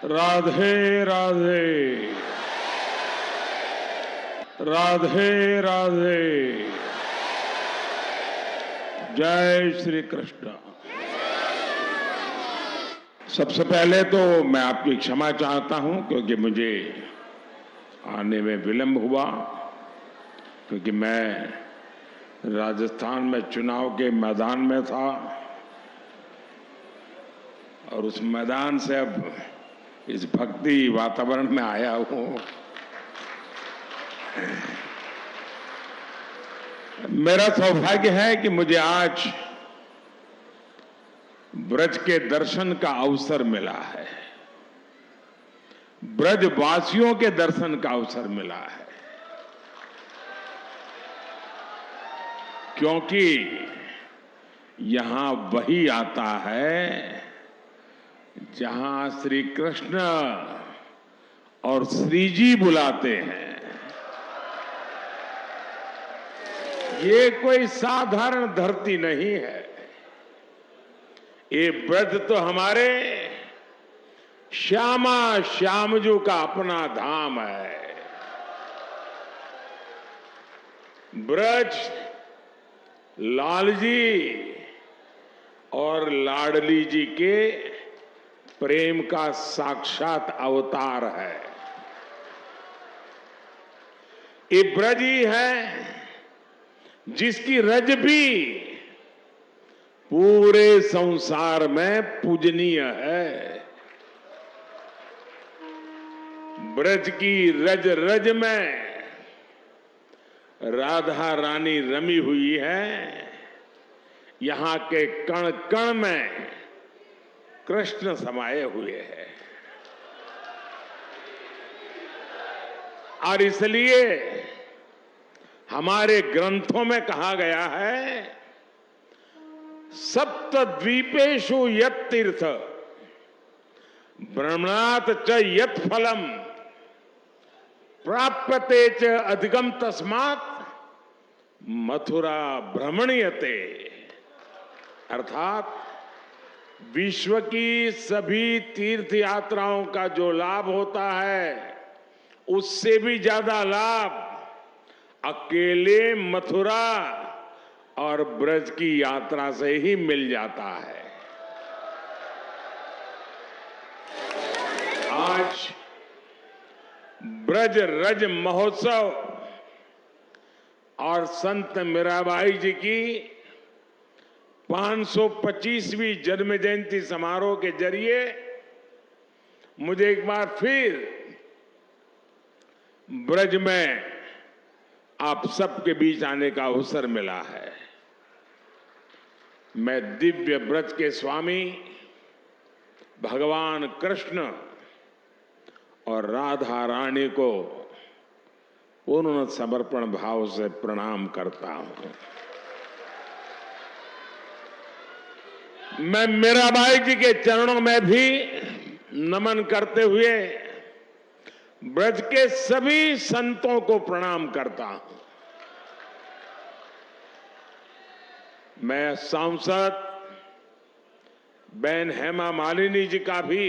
राधे राधे। राधे राधे। जय श्री कृष्ण। सबसे पहले तो मैं आपकी क्षमा चाहता हूं क्योंकि मुझे आने में विलंब हुआ, क्योंकि मैं राजस्थान में चुनाव के मैदान में था और उस मैदान से अब इस भक्ति वातावरण में आया हूं। मेरा सौभाग्य है कि मुझे आज ब्रज के दर्शन का अवसर मिला है, ब्रजवासियों के दर्शन का अवसर मिला है, क्योंकि यहां वही आता है जहां श्री कृष्ण और श्री जी बुलाते हैं। ये कोई साधारण धरती नहीं है, ये ब्रज तो हमारे श्यामा श्यामजू का अपना धाम है। ब्रज लाल जी और लाडली जी के प्रेम का साक्षात अवतार है। ये ब्रज ही है जिसकी रज भी पूरे संसार में पूजनीय है। ब्रज की रज रज में राधा रानी रमी हुई है, यहां के कण कण में कृष्ण समाये हुए हैं। और इसलिए हमारे ग्रंथों में कहा गया है, सप्त द्वीपेषु यत् तीर्थ भ्रमणात् च यत् फलम प्राप्यते च अधिकम तस्मात् मथुरा भ्रमणीयते। अर्थात विश्व की सभी तीर्थ यात्राओं का जो लाभ होता है, उससे भी ज्यादा लाभ अकेले मथुरा और ब्रज की यात्रा से ही मिल जाता है। आज ब्रज रज महोत्सव और संत मीराबाई जी की 525वीं जन्म जयंती समारोह के जरिए मुझे एक बार फिर ब्रज में आप सबके बीच आने का अवसर मिला है। मैं दिव्य ब्रज के स्वामी भगवान कृष्ण और राधा रानी को पूर्ण समर्पण भाव से प्रणाम करता हूं। मैं मीराबाई जी के चरणों में भी नमन करते हुए ब्रज के सभी संतों को प्रणाम करता हूं। मैं सांसद बहन हेमा मालिनी जी का भी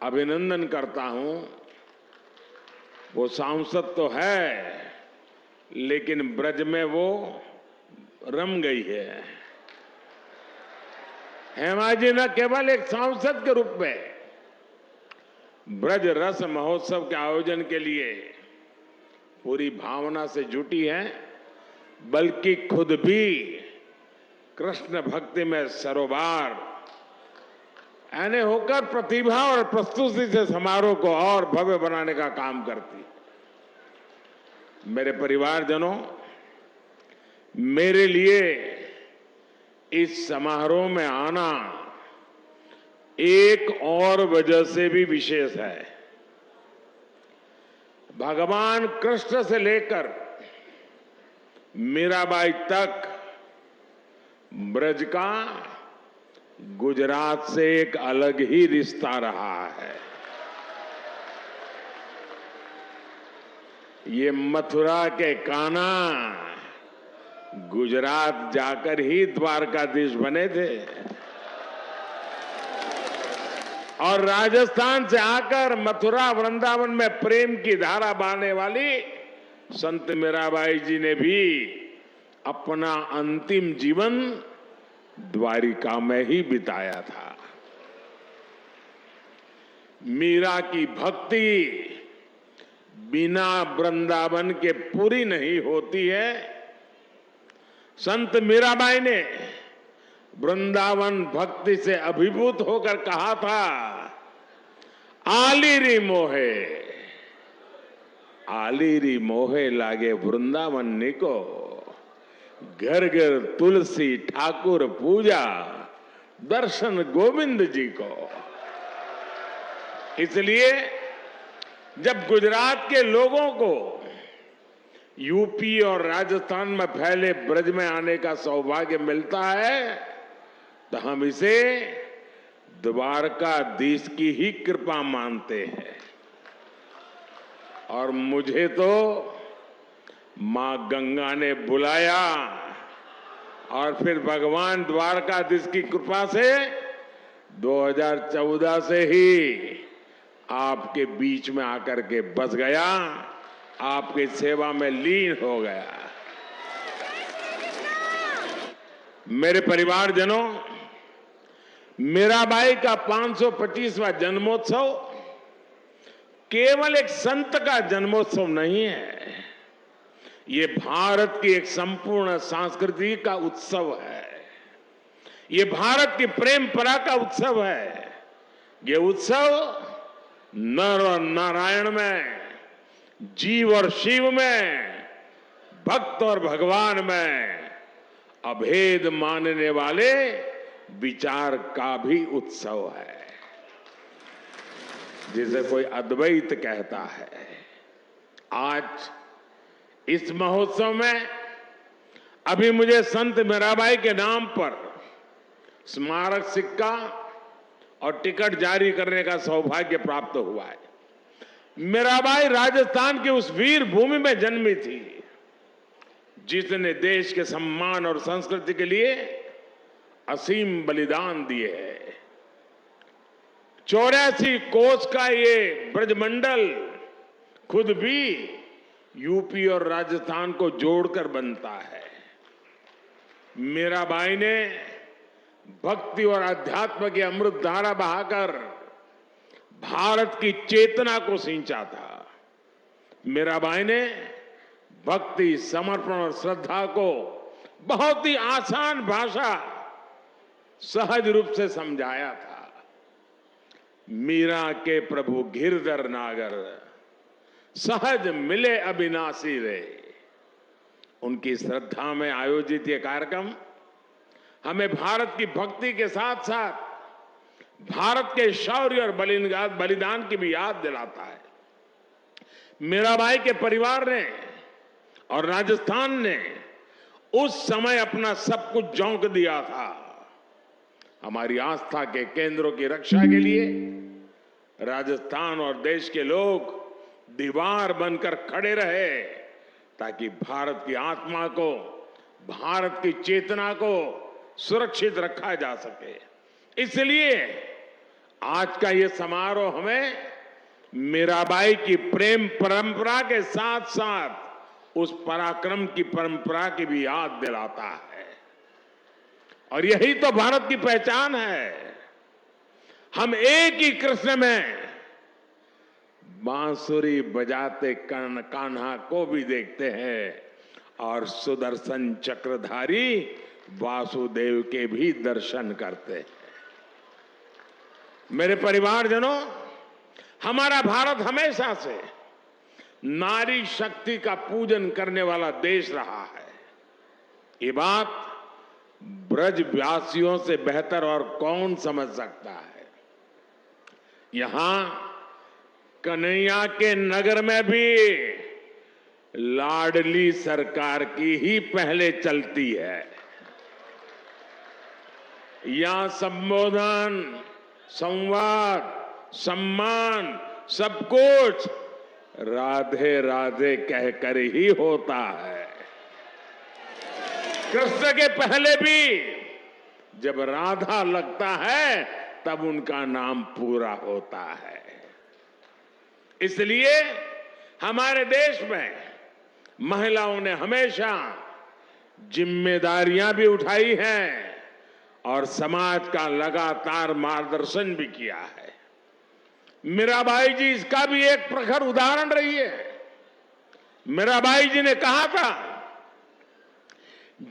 अभिनंदन करता हूं। वो सांसद तो है, लेकिन ब्रज में वो रम गई है। हेमा जी न केवल एक सांसद के रूप में ब्रज रस महोत्सव के आयोजन के लिए पूरी भावना से जुटी है, बल्कि खुद भी कृष्ण भक्ति में सरोबार यानी होकर प्रतिभा और प्रस्तुति से समारोह को और भव्य बनाने का काम करती। मेरे परिवारजनों, मेरे लिए इस समारोह में आना एक और वजह से भी विशेष है। भगवान कृष्ण से लेकर मीराबाई तक ब्रज का गुजरात से एक अलग ही रिश्ता रहा है। ये मथुरा के कान्हा गुजरात जाकर ही द्वारकाधीश बने थे। और राजस्थान से आकर मथुरा वृंदावन में प्रेम की धारा बहाने वाली संत मीराबाई जी ने भी अपना अंतिम जीवन द्वारिका में ही बिताया था। मीरा की भक्ति बिना वृंदावन के पूरी नहीं होती है। संत मीराबाई ने वृंदावन भक्ति से अभिभूत होकर कहा था, आलीरी मोहे, आलीरी मोहे लागे वृंदावन निको, घर घर तुलसी ठाकुर पूजा, दर्शन गोविंद जी को। इसलिए जब गुजरात के लोगों को यूपी और राजस्थान में फैले ब्रज में आने का सौभाग्य मिलता है तो हम इसे द्वारकाधीश की ही कृपा मानते हैं। और मुझे तो मां गंगा ने बुलाया और फिर भगवान द्वारकाधीश की कृपा से 2014 से ही आपके बीच में आकर के बस गया, आपकी सेवा में लीन हो गया। मेरे परिवारजनों, मीराबाई का 525वां जन्मोत्सव केवल एक संत का जन्मोत्सव नहीं है, ये भारत की एक संपूर्ण संस्कृति का उत्सव है। ये भारत की प्रेम परा का उत्सव है। ये उत्सव नर और नारायण में, जीव और शिव में, भक्त और भगवान में अभेद मानने वाले विचार का भी उत्सव है, जिसे कोई अद्वैत कहता है। आज इस महोत्सव में अभी मुझे संत मीराबाई के नाम पर स्मारक सिक्का और टिकट जारी करने का सौभाग्य प्राप्त हुआ है। मीराबाई राजस्थान की उस वीर भूमि में जन्मी थी जिसने देश के सम्मान और संस्कृति के लिए असीम बलिदान दिए हैं। 84 कोस का ये ब्रजमंडल खुद भी यूपी और राजस्थान को जोड़कर बनता है। मीराबाई ने भक्ति और अध्यात्म की अमृत धारा बहाकर भारत की चेतना को सिंचा था। मीराबाई ने भक्ति, समर्पण और श्रद्धा को बहुत ही आसान भाषा, सहज रूप से समझाया था। मीरा के प्रभु गिरधर नागर, सहज मिले अविनाशी रे। उनकी श्रद्धा में आयोजित ये कार्यक्रम हमें भारत की भक्ति के साथ साथ भारत के शौर्य और बलिदान की भी याद दिलाता है। मीराबाई के परिवार ने और राजस्थान ने उस समय अपना सब कुछ झोंक दिया था। हमारी आस्था के केंद्रों की रक्षा के लिए राजस्थान और देश के लोग दीवार बनकर खड़े रहे ताकि भारत की आत्मा को, भारत की चेतना को सुरक्षित रखा जा सके। इसलिए आज का ये समारोह हमें मीराबाई की प्रेम परंपरा के साथ साथ उस पराक्रम की परंपरा की भी याद दिलाता है। और यही तो भारत की पहचान है। हम एक ही कृष्ण में बांसुरी बजाते कर्ण कान्हा को भी देखते हैं और सुदर्शन चक्रधारी वासुदेव के भी दर्शन करते हैं। मेरे परिवारजनों, हमारा भारत हमेशा से नारी शक्ति का पूजन करने वाला देश रहा है। ये बात ब्रजवासियों से बेहतर और कौन समझ सकता है। यहां कन्हैया के नगर में भी लाडली सरकार की ही पहले चलती है। यहां संबोधन, संवाद, सम्मान, सब कुछ राधे राधे कहकर ही होता है। कृष्ण के पहले भी जब राधा लगता है तब उनका नाम पूरा होता है। इसलिए हमारे देश में महिलाओं ने हमेशा जिम्मेदारियां भी उठाई हैं और समाज का लगातार मार्गदर्शन भी किया है। मीराबाई जी इसका भी एक प्रखर उदाहरण रही है। मीराबाई जी ने कहा था,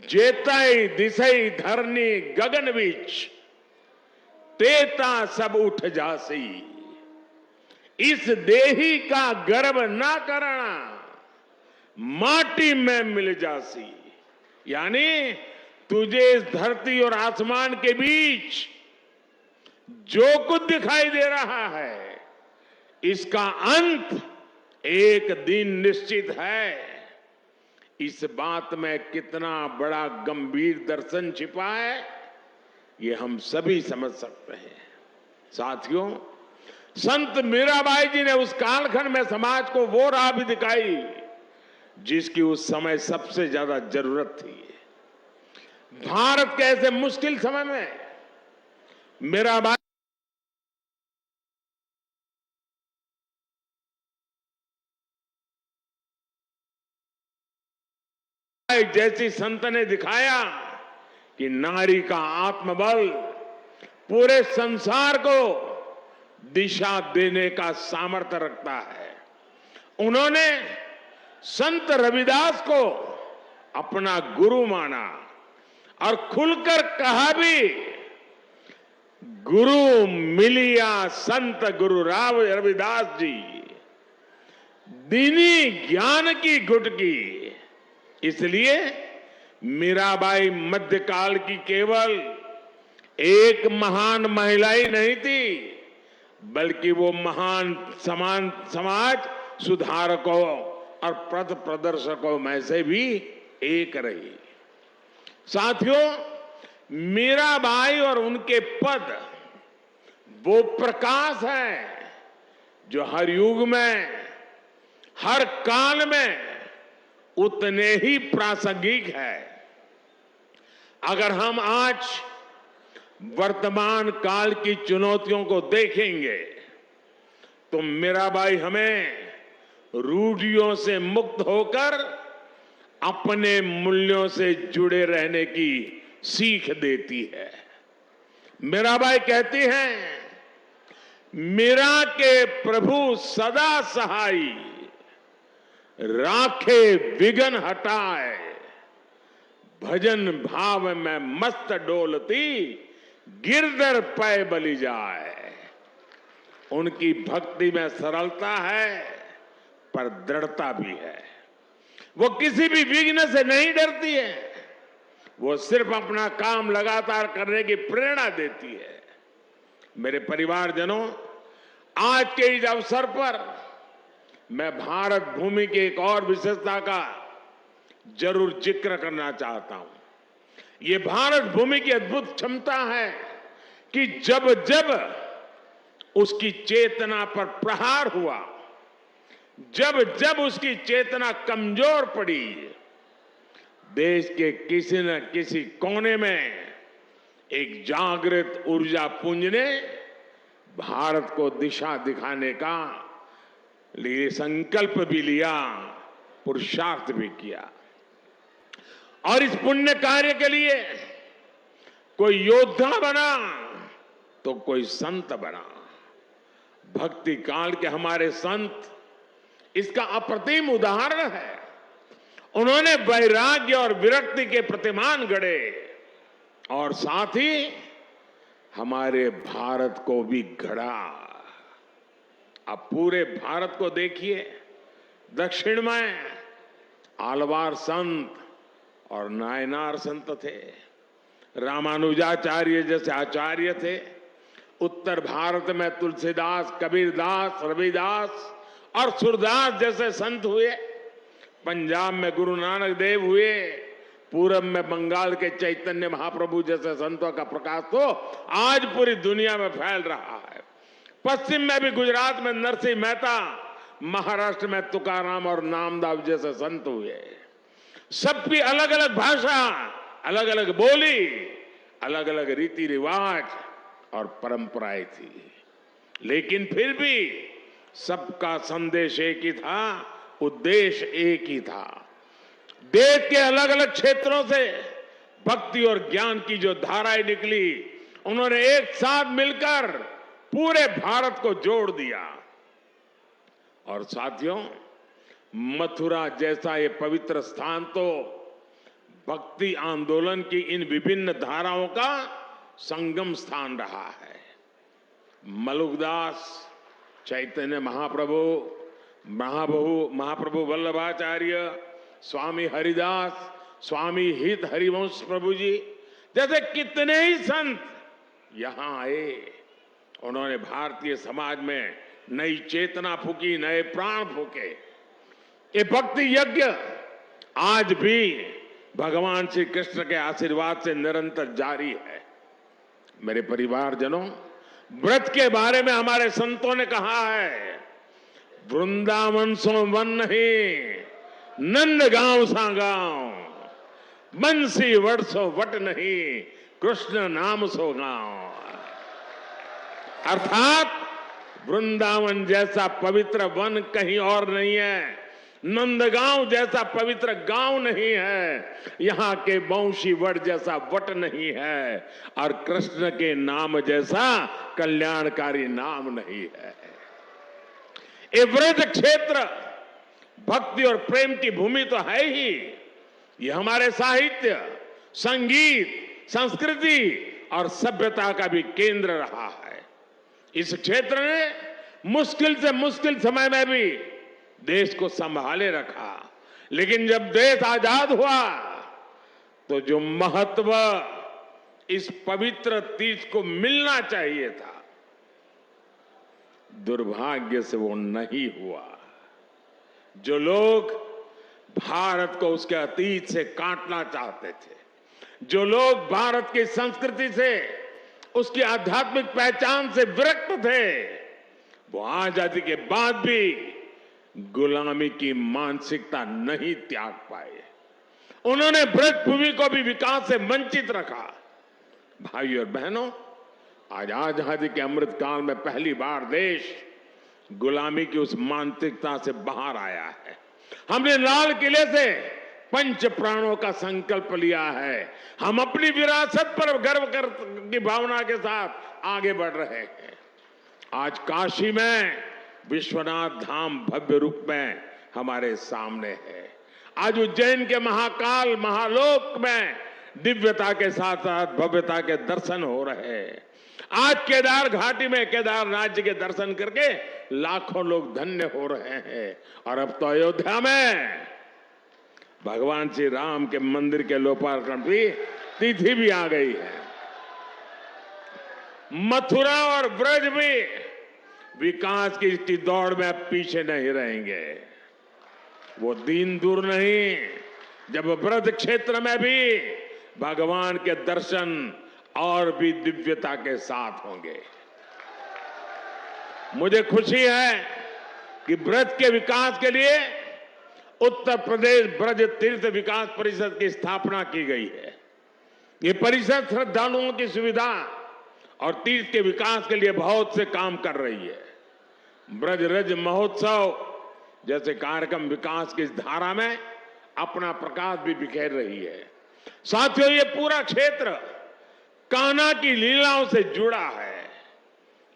जेतई दिसई धरनी गगन बीच, तेता सब उठ जासी, इस देही का गर्व ना करना, माटी में मिल जासी। यानी तुझे इस धरती और आसमान के बीच जो कुछ दिखाई दे रहा है, इसका अंत एक दिन निश्चित है। इस बात में कितना बड़ा गंभीर दर्शन छिपा है, ये हम सभी समझ सकते हैं। साथियों, संत मीराबाई जी ने उस कालखंड में समाज को वो राह भी दिखाई जिसकी उस समय सबसे ज्यादा जरूरत थी। भारत के ऐसे मुश्किल समय में मीराबाई जैसी संत ने दिखाया कि नारी का आत्मबल पूरे संसार को दिशा देने का सामर्थ्य रखता है। उन्होंने संत रविदास को अपना गुरु माना और खुलकर कहा भी, गुरु मिलिया संत गुरु राव रविदास जी, दीनी ज्ञान की गुटकी। इसलिए मीराबाई मध्यकाल की केवल एक महान महिला ही नहीं थी, बल्कि वो महान समाज सुधारकों और पथ प्रदर्शकों में से भी एक रही। साथियों, मीराबाई और उनके पद वो प्रकाश है जो हर युग में, हर काल में उतने ही प्रासंगिक है। अगर हम आज वर्तमान काल की चुनौतियों को देखेंगे तो मीराबाई हमें रूढ़ियों से मुक्त होकर अपने मूल्यों से जुड़े रहने की सीख देती है। मीराबाई कहती हैं, मीरा के प्रभु सदा सहाई, राखे विघन हटाए, भजन भाव में मस्त डोलती, गिरधर पै बलि जाए। उनकी भक्ति में सरलता है पर दृढ़ता भी है। वो किसी भी विघ्न से नहीं डरती है, वो सिर्फ अपना काम लगातार करने की प्रेरणा देती है। मेरे परिवारजनों, आज के इस अवसर पर मैं भारत भूमि की एक और विशेषता का जरूर जिक्र करना चाहता हूं। ये भारत भूमि की अद्भुत क्षमता है कि जब जब उसकी चेतना पर प्रहार हुआ, जब जब उसकी चेतना कमजोर पड़ी, देश के किसी न किसी कोने में एक जागृत ऊर्जा पुंज ने भारत को दिशा दिखाने का लिए संकल्प भी लिया, पुरुषार्थ भी किया। और इस पुण्य कार्य के लिए कोई योद्धा बना तो कोई संत बना। भक्ति काल के हमारे संत इसका अप्रतिम उदाहरण है। उन्होंने वैराग्य और विरक्ति के प्रतिमान गढ़े और साथ ही हमारे भारत को भी गढ़ा। अब पूरे भारत को देखिए, दक्षिण में आलवार संत और नायनार संत थे, रामानुजाचार्य जैसे आचार्य थे। उत्तर भारत में तुलसीदास, कबीरदास, रविदास और सूरदास जैसे संत हुए। पंजाब में गुरु नानक देव हुए। पूरब में बंगाल के चैतन्य महाप्रभु जैसे संतों का प्रकाश तो आज पूरी दुनिया में फैल रहा है। पश्चिम में भी गुजरात में नरसिंह मेहता, महाराष्ट्र में तुकाराम और नामदास जैसे संत हुए। सबकी अलग अलग भाषा, अलग अलग बोली, अलग अलग रीति रिवाज और परंपराएं थी, लेकिन फिर भी सबका संदेश एक ही था, उद्देश्य एक ही था। देश के अलग अलग क्षेत्रों से भक्ति और ज्ञान की जो धाराएं निकली, उन्होंने एक साथ मिलकर पूरे भारत को जोड़ दिया। और साथियों, मथुरा जैसा ये पवित्र स्थान तो भक्ति आंदोलन की इन विभिन्न धाराओं का संगम स्थान रहा है। मलुकदास, चैतन्य महाप्रभु वल्लभाचार्य, स्वामी हरिदास, स्वामी हित हरिवंश प्रभु जी जैसे कितने ही संत यहां आए। उन्होंने भारतीय समाज में नई चेतना फूकी, नए प्राण फूके। ये भक्ति यज्ञ आज भी भगवान श्री कृष्ण के आशीर्वाद से निरंतर जारी है। मेरे परिवारजनों, व्रत के बारे में हमारे संतों ने कहा है, वृंदावन सो वन नहीं, नंद गांव सा गांव, बंसी वट सो वट नहीं, कृष्ण नाम सो गांव। अर्थात वृंदावन जैसा पवित्र वन कहीं और नहीं है, नंदगांव जैसा पवित्र गांव नहीं है, यहां के बंशी वट जैसा वट नहीं है, और कृष्ण के नाम जैसा कल्याणकारी नाम नहीं है। ये व्रज क्षेत्र भक्ति और प्रेम की भूमि तो है ही, ये हमारे साहित्य, संगीत, संस्कृति और सभ्यता का भी केंद्र रहा है। इस क्षेत्र ने मुश्किल से मुश्किल समय में भी देश को संभाले रखा, लेकिन जब देश आजाद हुआ तो जो महत्व इस पवित्र तीर्थ को मिलना चाहिए था, दुर्भाग्य से वो नहीं हुआ। जो लोग भारत को उसके अतीत से काटना चाहते थे, जो लोग भारत की संस्कृति से, उसकी आध्यात्मिक पहचान से विरक्त थे, वो आजादी के बाद भी गुलामी की मानसिकता नहीं त्याग पाए। उन्होंने ब्रज भूमि को भी विकास से वंचित रखा। भाइयों और बहनों, आज आजादी के अमृत काल में पहली बार देश गुलामी की उस मानसिकता से बाहर आया है। हमने लाल किले से पंच प्राणों का संकल्प लिया है। हम अपनी विरासत पर गर्व की भावना के साथ आगे बढ़ रहे हैं। आज काशी में विश्वनाथ धाम भव्य रूप में हमारे सामने है। आज उज्जैन के महाकाल महालोक में दिव्यता के साथ साथ भव्यता के दर्शन हो रहे हैं। आज केदार घाटी में केदारनाथ जी के दर्शन करके लाखों लोग धन्य हो रहे हैं। और अब तो अयोध्या में भगवान श्री राम के मंदिर के लोकार्पण की तिथि भी आ गई है। मथुरा और ब्रज भी विकास की इसकी दौड़ में अब पीछे नहीं रहेंगे। वो दिन दूर नहीं जब ब्रज क्षेत्र में भी भगवान के दर्शन और भी दिव्यता के साथ होंगे। मुझे खुशी है कि ब्रज के विकास के लिए उत्तर प्रदेश ब्रज तीर्थ विकास परिषद की स्थापना की गई है। ये परिषद श्रद्धालुओं की सुविधा और तीर्थ के विकास के लिए बहुत से काम कर रही है। ब्रज रज महोत्सव जैसे कार्यक्रम विकास की इस धारा में अपना प्रकाश भी बिखेर रही है। साथियों, ये पूरा क्षेत्र कान्हा की लीलाओं से जुड़ा है।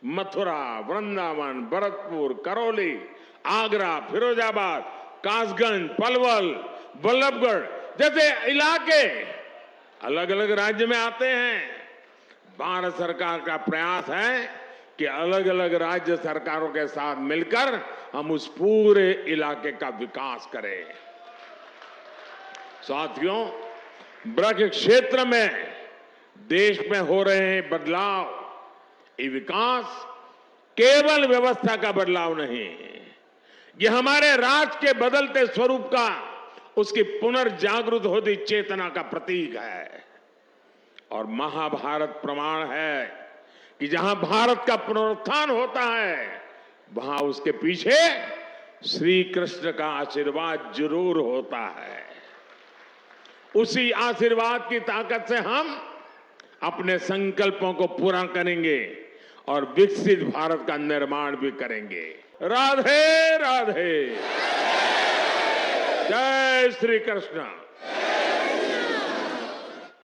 मथुरा, वृंदावन, भरतपुर, करौली, आगरा, फिरोजाबाद, कासगंज, पलवल, बल्लभगढ़ जैसे इलाके अलग अलग राज्य में आते हैं। भारत सरकार का प्रयास है कि अलग अलग राज्य सरकारों के साथ मिलकर हम उस पूरे इलाके का विकास करें। साथियों, ब्रज क्षेत्र में देश में हो रहे हैं बदलाव, ये विकास केवल व्यवस्था का बदलाव नहीं, ये हमारे राष्ट्र के बदलते स्वरूप का, उसकी पुनर्जागृत होती चेतना का प्रतीक है। और महाभारत प्रमाण है कि जहां भारत का पुनरुत्थान होता है, वहां उसके पीछे श्री कृष्ण का आशीर्वाद जरूर होता है। उसी आशीर्वाद की ताकत से हम अपने संकल्पों को पूरा करेंगे और विकसित भारत का निर्माण भी करेंगे। राधे राधे। जय श्री कृष्ण।